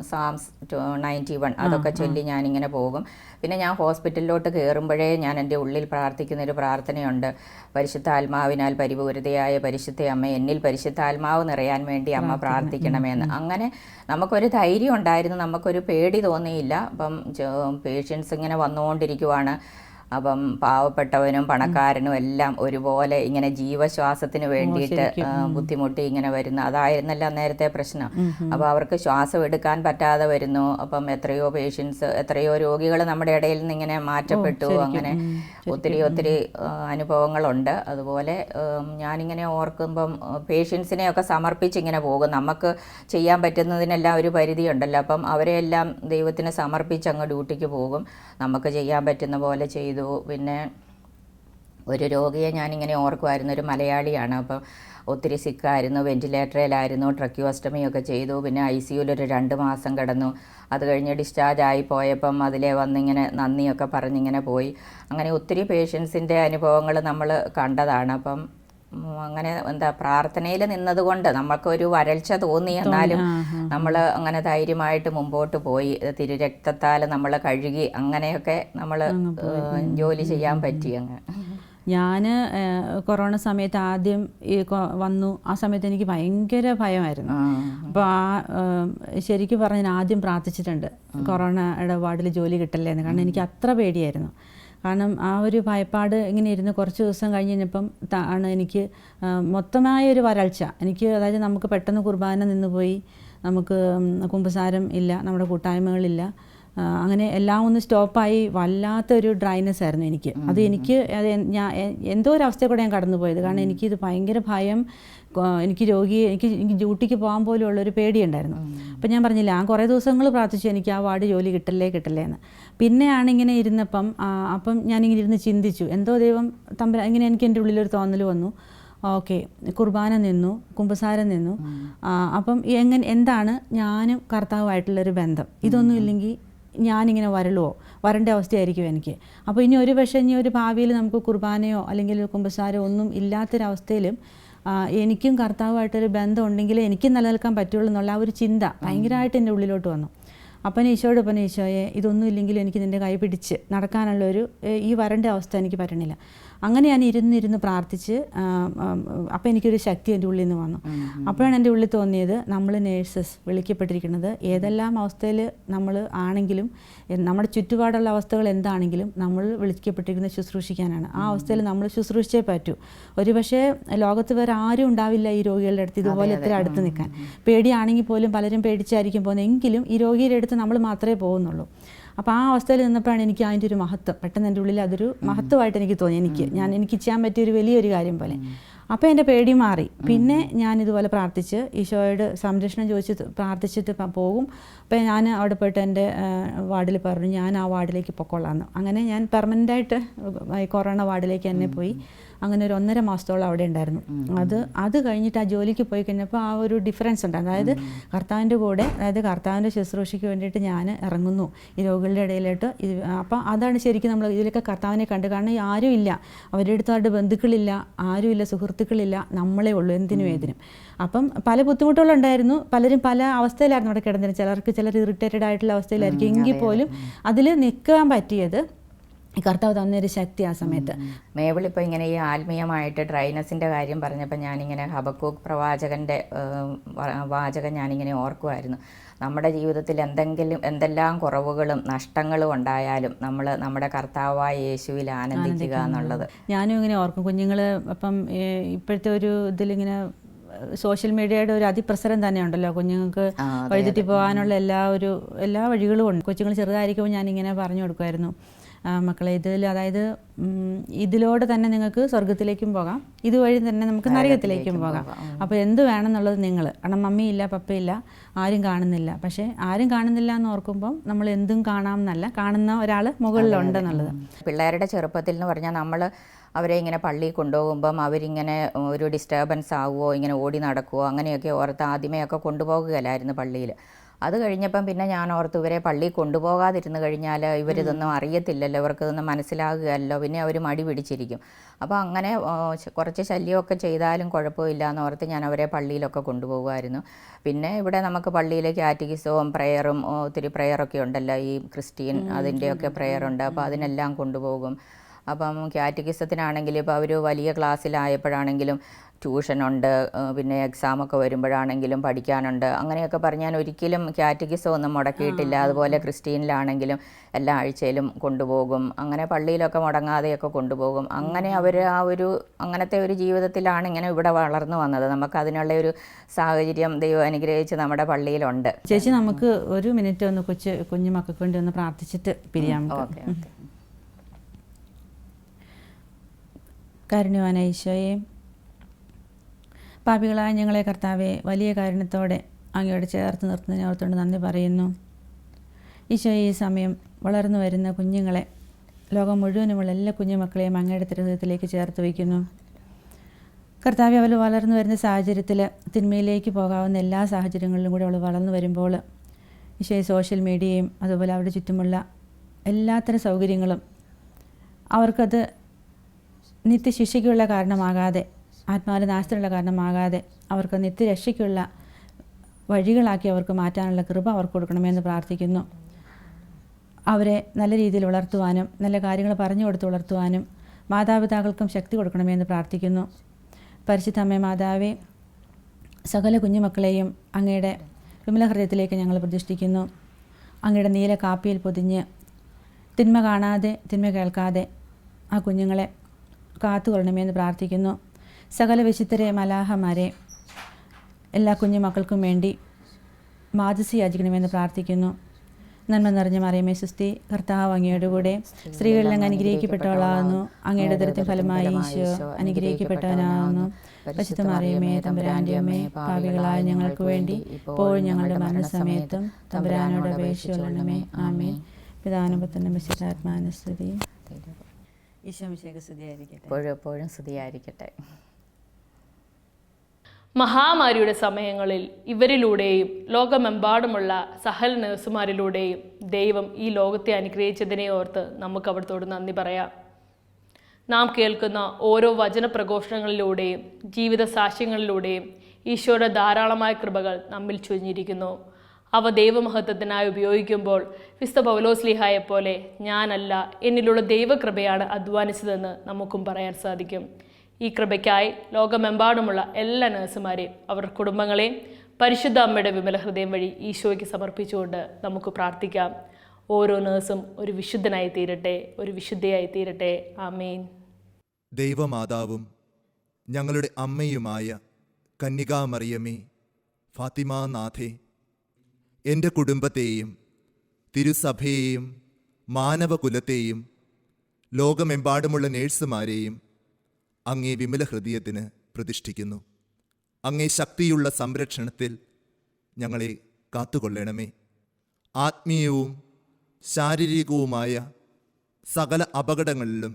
സാംസ് 91 അതൊക്കെ ചൊല്ലി ഞാനിങ്ങനെ പോകും. പിന്നെ ഞാൻ ഹോസ്പിറ്റലിലോട്ട് കയറുമ്പോഴേ ഞാൻ എൻ്റെ ഉള്ളിൽ പ്രാർത്ഥിക്കുന്നൊരു പ്രാർത്ഥനയുണ്ട്. പരിശുദ്ധാത്മാവിനാൽ പരിപൂരിതയായ പരിശുദ്ധ അമ്മ, എന്നിൽ പരിശുദ്ധാത്മാവ് നിറയാൻ വേണ്ടി അമ്മ പ്രാർത്ഥിക്കണമെന്ന്. അങ്ങനെ നമുക്കൊരു ധൈര്യം ഉണ്ടായിരുന്നു, നമുക്കൊരു പേടി തോന്നിയില്ല. അപ്പം പേഷ്യൻസ് ഇങ്ങനെ വന്നുകൊണ്ടിരിക്കുവാണ്. അപ്പം പാവപ്പെട്ടവനും പണക്കാരനും എല്ലാം ഒരുപോലെ ഇങ്ങനെ ജീവശ്വാസത്തിന് വേണ്ടിയിട്ട് ബുദ്ധിമുട്ടി ഇങ്ങനെ വരുന്നു. അതായിരുന്നല്ലോ നേരത്തെ പ്രശ്നം. അപ്പോൾ അവർക്ക് ശ്വാസം എടുക്കാൻ പറ്റാതെ വരുന്നു. അപ്പം എത്രയോ രോഗികൾ നമ്മുടെ ഇടയിൽ നിന്ന് ഇങ്ങനെ മാറ്റപ്പെട്ടു. അങ്ങനെ ഒത്തിരി അനുഭവങ്ങളുണ്ട്. അതുപോലെ ഞാനിങ്ങനെ ഓർക്കുമ്പം പേഷ്യൻസിനെയൊക്കെ സമർപ്പിച്ച് ഇങ്ങനെ പോകും. നമുക്ക് ചെയ്യാൻ പറ്റുന്നതിനെല്ലാം ഒരു പരിധിയുണ്ടല്ലോ. അപ്പം അവരെല്ലാം ദൈവത്തിന് സമർപ്പിച്ച് അങ്ങ് ഡ്യൂട്ടിക്ക് പോകും. നമുക്ക് ചെയ്യാൻ പറ്റുന്ന പോലെ ചെയ്തു. പിന്നെ ഒരു രോഗിയെ ഞാനിങ്ങനെ ഓർക്കുമായിരുന്നു, ഒരു മലയാളിയാണ്. അപ്പം ഒത്തിരി സിക്കായിരുന്നു, വെന്റിലേറ്ററിലായിരുന്നു, ട്രക്യോസ്റ്റമിയൊക്കെ ചെയ്തു. പിന്നെ ICUയിൽ ഒരു 2 മാസം കിടന്നു. അത് കഴിഞ്ഞ് ഡിസ്ചാർജ് ആയി പോയപ്പം അതിലെ വന്നിങ്ങനെ നന്ദിയൊക്കെ പറഞ്ഞിങ്ങനെ പോയി. അങ്ങനെ ഒത്തിരി പേഷ്യൻസിൻ്റെ അനുഭവങ്ങൾ നമ്മൾ കണ്ടതാണ്. അപ്പം അങ്ങനെ പ്രാർത്ഥനയിൽ നിന്നതുകൊണ്ട് നമുക്കൊരു വരൾച്ച തോന്നി. എന്നാലും നമ്മൾ അങ്ങനെ ധൈര്യമായിട്ട് മുമ്പോട്ട് പോയി. തിരുരക്തത്താൽ നമ്മൾ കഴുകി അങ്ങനെയൊക്കെ നമ്മൾ ജോലി ചെയ്യാൻ പറ്റി. ഞാൻ കൊറോണ സമയത്ത് ആദ്യം വന്നു. ആ സമയത്ത് എനിക്ക് ഭയങ്കര ഭയമായിരുന്നു. അപ്പോൾ ശരിക്കും പറഞ്ഞാൽ ആദ്യം പ്രാർത്ഥിച്ചിട്ടുണ്ട് കൊറോണയുടെ വാർഡിൽ ജോലി കിട്ടല്ലേ എന്ന്. കാരണം എനിക്ക് അത്ര പേടിയായിരുന്നു. കാരണം ആ ഒരു ഭയപ്പാട് ഇങ്ങനെ ഇരുന്ന് കുറച്ച് ദിവസം കഴിഞ്ഞ് കഴിഞ്ഞപ്പം ആണ് എനിക്ക് മൊത്തമായൊരു വരൾച്ച. അതായത് നമുക്ക് പെട്ടെന്ന് കുർബാന നിന്നുപോയി, നമുക്ക് കുമ്പസാരം ഇല്ല, നമ്മുടെ കൂട്ടായ്മകളില്ല, അങ്ങനെ എല്ലാം ഒന്ന് സ്റ്റോപ്പായി. വല്ലാത്തൊരു ഡ്രൈനെസ് ആയിരുന്നു എനിക്ക്. അത് ഞാൻ എന്തോ ഒരു അവസ്ഥയിൽ കൂടെ ഞാൻ കടന്നുപോയത്. കാരണം എനിക്കിത് ഭയങ്കര ഭയം. എനിക്ക് ഡ്യൂട്ടിക്ക് പോകാൻ പോലും ഉള്ളൊരു പേടിയുണ്ടായിരുന്നു. അപ്പം ഞാൻ പറഞ്ഞില്ല, ആ കുറേ ദിവസങ്ങൾ പ്രാർത്ഥിച്ചു എനിക്ക് ആ വാർഡ് ജോലി കിട്ടല്ലേ എന്ന്. പിന്നെയാണ് ഇങ്ങനെ ഇരുന്നപ്പം ഞാനിങ്ങനെ ഇരുന്ന് ചിന്തിച്ചു, എന്തോ ദൈവം ഇങ്ങനെ എനിക്ക് എൻ്റെ ഉള്ളിലൊരു തോന്നൽ വന്നു. ഓക്കെ, കുർബാന നിന്നു, കുമ്പസാരം നിന്നു. അപ്പം എന്താണ് ഞാനും കർത്താവുമായിട്ടുള്ളൊരു ബന്ധം? ഇതൊന്നും ഇല്ലെങ്കിൽ ഞാനിങ്ങനെ വരേണ്ട അവസ്ഥയായിരിക്കും എനിക്ക്. അപ്പോൾ ഇനി ഒരു ഭാവിയിൽ നമുക്ക് കുർബാനയോ അല്ലെങ്കിൽ കുമ്പസാരോ ഒന്നും ഇല്ലാത്തൊരവസ്ഥയിലും എനിക്കും കർത്താവുമായിട്ടൊരു ബന്ധം ഉണ്ടെങ്കിൽ എനിക്കും നിലനിൽക്കാൻ പറ്റുള്ളൂ എന്നുള്ള ആ ഒരു ചിന്ത ഭയങ്കരമായിട്ട് എൻ്റെ ഉള്ളിലോട്ട് വന്നു. അപ്പം ഈശോയെ ഇതൊന്നും ഇല്ലെങ്കിലും എനിക്ക് നിൻ്റെ കൈ പിടിച്ച് നടക്കാനുള്ളൊരു ഈ വരേണ്ട അവസ്ഥ എനിക്ക് പറ്റണില്ല. അങ്ങനെ ഞാൻ ഇരുന്ന് പ്രാർത്ഥിച്ച് അപ്പോൾ എനിക്കൊരു ശക്തി എൻ്റെ ഉള്ളിൽ നിന്ന് വന്നു. അപ്പോഴാണ് എൻ്റെ ഉള്ളിൽ തോന്നിയത്, നമ്മൾ നേഴ്സസ് വിളിക്കപ്പെട്ടിരിക്കുന്നത് ഏതെല്ലാം അവസ്ഥയിൽ നമ്മൾ ആണെങ്കിലും, നമ്മുടെ ചുറ്റുപാടുള്ള അവസ്ഥകൾ എന്താണെങ്കിലും നമ്മൾ വിളിക്കപ്പെട്ടിരിക്കുന്നത് ശുശ്രൂഷിക്കാനാണ്. ആ അവസ്ഥയിൽ നമ്മൾ ശുശ്രൂഷിച്ചേ പറ്റൂ. ഒരുപക്ഷെ ലോകത്ത് വേറെ ആരും ഉണ്ടാവില്ല ഈ രോഗികളുടെ അടുത്ത് ഇതുപോലെ ഇത്ര അടുത്ത് നിൽക്കാൻ. പേടിയാണെങ്കിൽ പോലും പലരും പേടിച്ചായിരിക്കും പോകുന്നത്, എങ്കിലും ഈ രോഗിയുടെ അടുത്ത് നമ്മൾ മാത്രമേ പോകുന്നുള്ളൂ. അപ്പോൾ ആ അവസ്ഥയിൽ നിന്നപ്പോഴാണ് എനിക്ക് അതിൻ്റെ ഒരു മഹത്വം, പെട്ടെന്ന് എൻ്റെ ഉള്ളിൽ അതൊരു മഹത്വമായിട്ട് എനിക്ക് തോന്നി. എനിക്ക് ചെയ്യാൻ പറ്റിയൊരു വലിയൊരു കാര്യം പോലെ. അപ്പോൾ എൻ്റെ പേടി മാറി. പിന്നെ ഞാൻ ഇതുപോലെ പ്രാർത്ഥിച്ച് ഈശോയോട് സംരക്ഷണം ചോദിച്ച് പ്രാർത്ഥിച്ചിട്ട് പോകും. അപ്പോൾ ഞാൻ അവിടെ പോയിട്ട് എൻ്റെ വാർഡിൽ പറഞ്ഞു, ഞാൻ ആ വാർഡിലേക്ക് പൊക്കോളാമെന്ന്. അങ്ങനെ ഞാൻ പെർമനൻ്റായിട്ട് കൊറോണ വാർഡിലേക്ക് തന്നെ പോയി. അങ്ങനെ ഒരു 1.5 മാസത്തോളം അവിടെ ഉണ്ടായിരുന്നു. അത് കഴിഞ്ഞിട്ട് ആ ജോലിക്ക് പോയി കഴിഞ്ഞപ്പോൾ ആ ഒരു ഡിഫറൻസ് ഉണ്ട്. അതായത് കർത്താവിൻ്റെ കൂടെ, അതായത് കർത്താവിൻ്റെ ശുശ്രൂഷയ്ക്ക് വേണ്ടിയിട്ട് ഞാൻ ഇറങ്ങുന്നു ഈ രോഗികളുടെ ഇടയിലോട്ട്. അപ്പോൾ അതാണ് ശരിക്കും നമ്മൾ ഇതിലൊക്കെ കർത്താവിനെ കണ്ട്. കാരണം ആരും ഇല്ല, അവരുടെ അടുത്ത് അവരുടെ ബന്ധുക്കളില്ല, ആരുമില്ല, സുഹൃത്തുക്കളില്ല, നമ്മളേ ഉള്ളൂ എന്തിനും ഏതിനും. അപ്പം പല ബുദ്ധിമുട്ടുകളുണ്ടായിരുന്നു. പലരും പല അവസ്ഥയിലായിരുന്നു അവിടെ കിടന്നിരുന്നത്. ചിലർ ഇറിറ്റേറ്റഡ് ആയിട്ടുള്ള അവസ്ഥയിലായിരിക്കും. എങ്കിൽ പോലും അതിൽ നിൽക്കാൻ പറ്റിയത് കർത്താവ് തന്നൊരു ശക്തി ആ സമയത്ത്. മേബിളിപ്പോൾ ഇങ്ങനെ ഈ ആത്മീയമായിട്ട് ഡ്രൈനസിൻ്റെ കാര്യം പറഞ്ഞപ്പോൾ ഞാനിങ്ങനെ ഹബക്കൂക്ക് പ്രവാചകൻ്റെ വാചകം ഞാനിങ്ങനെ ഓർക്കുമായിരുന്നു. നമ്മുടെ ജീവിതത്തിൽ എന്തെല്ലാം കുറവുകളും നഷ്ടങ്ങളും ഉണ്ടായാലും നമ്മൾ നമ്മുടെ കർത്താവായ യേശുവിൽ ആനന്ദിക്കുക എന്നുള്ളത് ഞാനും ഇങ്ങനെ ഓർക്കും. കുഞ്ഞുങ്ങൾ അപ്പം ഇപ്പോഴത്തെ ഒരു ഇതിലിങ്ങനെ സോഷ്യൽ മീഡിയയുടെ ഒരു അതിപ്രസരം തന്നെയുണ്ടല്ലോ, കുഞ്ഞുങ്ങൾക്ക് വഴിതെറ്റി പോകാനുള്ള എല്ലാ വഴികളും ഉണ്ട്. കൊച്ചുങ്ങൾ ചെറുതായിരിക്കുമ്പോൾ ഞാനിങ്ങനെ പറഞ്ഞു കൊടുക്കുമായിരുന്നു, മക്കളെ അതായത് ഇതിലൂടെ തന്നെ നിങ്ങൾക്ക് സ്വർഗത്തിലേക്കും പോകാം, ഇതുവഴി തന്നെ നമുക്ക് നരകത്തിലേക്കും പോകാം. അപ്പോൾ എന്ത് വേണമെന്നുള്ളത് നിങ്ങൾ, കാരണം മമ്മിയില്ല പപ്പയില്ല, ആരും കാണുന്നില്ല. പക്ഷേ ആരും കാണുന്നില്ല എന്ന് ഓർക്കുമ്പം നമ്മൾ എന്തും കാണാം എന്നല്ല, കാണുന്ന ഒരാൾ മുകളിലുണ്ടെന്നുള്ളത്. പിള്ളേരുടെ ചെറുപ്പത്തിൽ എന്ന് പറഞ്ഞാൽ നമ്മൾ അവരെ ഇങ്ങനെ പള്ളിയിൽ കൊണ്ടുപോകുമ്പം അവരിങ്ങനെ ഒരു ഡിസ്റ്റർബൻസ് ആവുമോ, ഇങ്ങനെ ഓടി നടക്കുമോ, അങ്ങനെയൊക്കെ ഓർത്ത് ആദ്യമേയൊക്കെ കൊണ്ടുപോകുകയല്ലായിരുന്നു പള്ളിയിൽ. അത് കഴിഞ്ഞപ്പം പിന്നെ ഞാൻ ഓർത്ത് ഇവരെ പള്ളിയിൽ കൊണ്ടുപോകാതിരുന്ന് കഴിഞ്ഞാൽ ഇവരിതൊന്നും അറിയത്തില്ലല്ലോ, ഇവർക്കിതൊന്നും മനസ്സിലാകുകയല്ലോ, പിന്നെ അവർ മടി പിടിച്ചിരിക്കും. അപ്പോൾ അങ്ങനെ കുറച്ച് ശല്യമൊക്കെ ചെയ്താലും കുഴപ്പമില്ല എന്ന് ഓർത്ത് ഞാൻ അവരെ പള്ളിയിലൊക്കെ കൊണ്ടുപോകുമായിരുന്നു. പിന്നെ ഇവിടെ നമുക്ക് പള്ളിയിൽ കാറ്റഗിസവും പ്രയറും ഒത്തിരി പ്രയറൊക്കെ ഉണ്ടല്ലോ, ഈ ക്രിസ്ത്യൻ അതിൻ്റെയൊക്കെ പ്രയറുണ്ട്. അപ്പോൾ അതിനെല്ലാം കൊണ്ടുപോകും. അപ്പം കാറ്റഗിസത്തിനാണെങ്കിലും ഇപ്പോൾ അവർ വലിയ ക്ലാസ്സിലായപ്പോഴാണെങ്കിലും ട്യൂഷനുണ്ട്, പിന്നെ എക്സാമൊക്കെ വരുമ്പോഴാണെങ്കിലും പഠിക്കാനുണ്ട്. അങ്ങനെയൊക്കെ പറഞ്ഞ് ഞാൻ ഒരിക്കലും കാറ്റഗിസം ഒന്നും മുടക്കിയിട്ടില്ല. അതുപോലെ ക്രിസ്ത്യനിലാണെങ്കിലും എല്ലാ ആഴ്ചയിലും കൊണ്ടുപോകും. അങ്ങനെ പള്ളിയിലൊക്കെ മുടങ്ങാതെയൊക്കെ കൊണ്ടുപോകും. അങ്ങനെ അവർ അങ്ങനത്തെ ഒരു ജീവിതത്തിലാണ് ഇങ്ങനെ ഇവിടെ വളർന്നു വന്നത്. നമുക്ക് അതിനുള്ള ഒരു സാഹചര്യം ദൈവം അനുഗ്രഹിച്ച് നമ്മുടെ പള്ളിയിലുണ്ട്. ചേച്ചി, നമുക്ക് ഒരു മിനിറ്റ് ഒന്ന് കുഞ്ഞു മക്കൾക്ക് വേണ്ടി ഒന്ന് പ്രാർത്ഥിച്ചിട്ട് പിരിയാം. ഓക്കെ. കാരുണ്യവാനായ ഈശോയെ, പാപികളായ ഞങ്ങളെ കർത്താവെ വലിയ കാരുണ്യത്തോടെ അങ്ങയോട് ചേർത്ത് നിർത്തുന്നതിനെ ഓർത്തുകൊണ്ട് നന്ദി പറയുന്നു. ഈശോയെ, ഈ സമയം വളർന്നു വരുന്ന കുഞ്ഞുങ്ങളെ, ലോകം മുഴുവനുമുള്ള എല്ലാ കുഞ്ഞുമക്കളെയും അങ്ങയുടെ തിരുഹൃദയത്തിലേക്ക് ചേർത്ത് വയ്ക്കുന്നു. കർത്താവെ, അവൾ വളർന്നു വരുന്ന സാഹചര്യത്തിൽ തിന്മയിലേക്ക് പോകാവുന്ന എല്ലാ സാഹചര്യങ്ങളിലും കൂടി അവൾ വളർന്നു വരുമ്പോൾ ഈശോയെ, സോഷ്യൽ മീഡിയയും അതുപോലെ അവരുടെ ചുറ്റുമുള്ള എല്ലാത്തരം സൗകര്യങ്ങളും അവർക്കത് നിത്യശിക്ഷയ്ക്കുള്ള കാരണമാകാതെ, ആത്മാവിൻ്റെ നാശത്തിനുള്ള കാരണമാകാതെ അവർക്ക് നിത്യരക്ഷയ്ക്കുള്ള വഴികളാക്കി അവർക്ക് മാറ്റാനുള്ള കൃപ അവർക്ക് കൊടുക്കണമെന്ന് പ്രാർത്ഥിക്കുന്നു. അവരെ നല്ല രീതിയിൽ വളർത്തുവാനും നല്ല കാര്യങ്ങൾ പറഞ്ഞു കൊടുത്ത് വളർത്തുവാനും മാതാപിതാക്കൾക്കും ശക്തി കൊടുക്കണമെന്ന് പ്രാർത്ഥിക്കുന്നു. പരിശുദ്ധ അമ്മേ മാതാവേ, സകല കുഞ്ഞുമക്കളെയും അങ്ങയുടെ വിമല ഹൃദയത്തിലേക്ക് ഞങ്ങൾ പ്രതിഷ്ഠിക്കുന്നു. അങ്ങയുടെ നീല കാപ്പിയിൽ പൊതിഞ്ഞ് തിന്മ കാണാതെ തിന്മ കേൾക്കാതെ ആ കുഞ്ഞുങ്ങളെ കാത്തുകൊള്ളണമെന്ന് പ്രാർത്ഥിക്കുന്നു. സകല വിശുദ്ധരെ, മലാഹമാരെ, എല്ലാ കുഞ്ഞുമക്കൾക്കും വേണ്ടി മാധ്യസ്ഥ യാചിക്കണമെന്ന് പ്രാർത്ഥിക്കുന്നു. നന്മ നിറഞ്ഞ മറിയമേ സുസ്തി, കർത്താവ് അങ്ങയുടെ കൂടെ സ്ത്രീകളിൽ അങ്ങ് അനുഗ്രഹിക്കപ്പെട്ടവളാകുന്നു. അങ്ങയുടെ ഉദരത്തിൻ ഫലമായി ഈശോ അനുഗ്രഹിക്കപ്പെട്ടവനാകുന്നു. പരിശുദ്ധ മറിയമേ, തമ്പുരാൻ്റെ അമ്മേ, പാപികളായ ഞങ്ങൾക്ക് വേണ്ടി ഇപ്പോഴും ഞങ്ങളുടെ മരണസമയത്തും തമ്പുരാനോട് അപേക്ഷിച്ചുകൊള്ളണമേ. ആമേൻ. പിതാവിനും പുത്രനും പരിശുദ്ധാത്മാവിനും സ്തുതി. ഈശോ മിശിഹായ്ക്ക് സ്തുതിയായിരിക്കട്ടെ. എപ്പോഴും സ്തുതിയായിരിക്കട്ടെ. മഹാമാരിയുടെ സമയങ്ങളിൽ ഇവരിലൂടെയും ലോകമെമ്പാടുമുള്ള സഹൽ നഴ്സുമാരിലൂടെയും ദൈവം ഈ ലോകത്തെ അനുഗ്രഹിച്ചതിനെ ഓർത്ത് നമുക്ക് അവിടത്തോട് നന്ദി പറയാം. നാം കേൾക്കുന്ന ഓരോ വചനപ്രഘോഷണങ്ങളിലൂടെയും ജീവിത സാക്ഷ്യങ്ങളിലൂടെയും ഈശോയുടെ ധാരാളമായ കൃപകൾ നമ്മിൽ ചൊരിഞ്ഞിരിക്കുന്നു. അവ ദൈവമഹത്വത്തിനായി ഉപയോഗിക്കുമ്പോൾ വിശുദ്ധ പൗലോസ്ലീഹായെ പോലെ ഞാനല്ല, എന്നിലുള്ള ദൈവകൃപയാണ് അധ്വാനിച്ചതെന്ന് നമുക്കും പറയാൻ സാധിക്കും. ഈ കൃപയ്ക്കായി ലോകമെമ്പാടുമുള്ള എല്ലാ നഴ്സുമാരെയും അവരുടെ കുടുംബങ്ങളെയും പരിശുദ്ധ അമ്മയുടെ വിമല ഹൃദയം വഴി ഈശോയ്ക്ക് സമർപ്പിച്ചുകൊണ്ട് നമുക്ക് പ്രാർത്ഥിക്കാം. ഓരോ നഴ്സും ഒരു വിശുദ്ധനായി തീരട്ടെ, ഒരു വിശുദ്ധയായി തീരട്ടെ. ആമേൻ. ദൈവമാതാവും ഞങ്ങളുടെ അമ്മയുമായ കന്യകാമറിയമേ, ഫാത്തിമാനാഥേ, എൻ്റെ കുടുംബത്തെയും തിരുസഭയെയും മാനവകുലത്തെയും ലോകമെമ്പാടുമുള്ള നേഴ്സുമാരെയും അങ്ങേ വിമല ഹൃദയത്തിന് പ്രതിഷ്ഠിക്കുന്നു. അങ്ങേ ശക്തിയുള്ള സംരക്ഷണത്തിൽ ഞങ്ങളെ കാത്തുകൊള്ളണമേ. ആത്മീയവും ശാരീരികവുമായ സകല അപകടങ്ങളിലും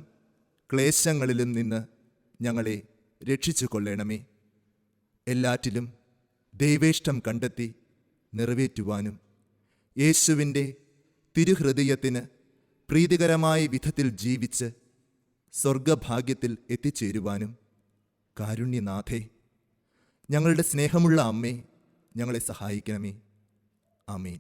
ക്ലേശങ്ങളിലും നിന്ന് ഞങ്ങളെ രക്ഷിച്ചു കൊള്ളണമേ. എല്ലാറ്റിലും ദൈവേഷ്ടം കണ്ടെത്തി നിറവേറ്റുവാനും യേശുവിൻ്റെ തിരുഹൃദയത്തിന് പ്രീതികരമായ വിധത്തിൽ ജീവിച്ച് സ്വർഗഭാഗ്യത്തിൽ എത്തിച്ചേരുവാനും കാരുണ്യനാഥേ, ഞങ്ങളുടെ സ്നേഹമുള്ള അമ്മേ, ഞങ്ങളെ സഹായിക്കണമേ. ആമേൻ.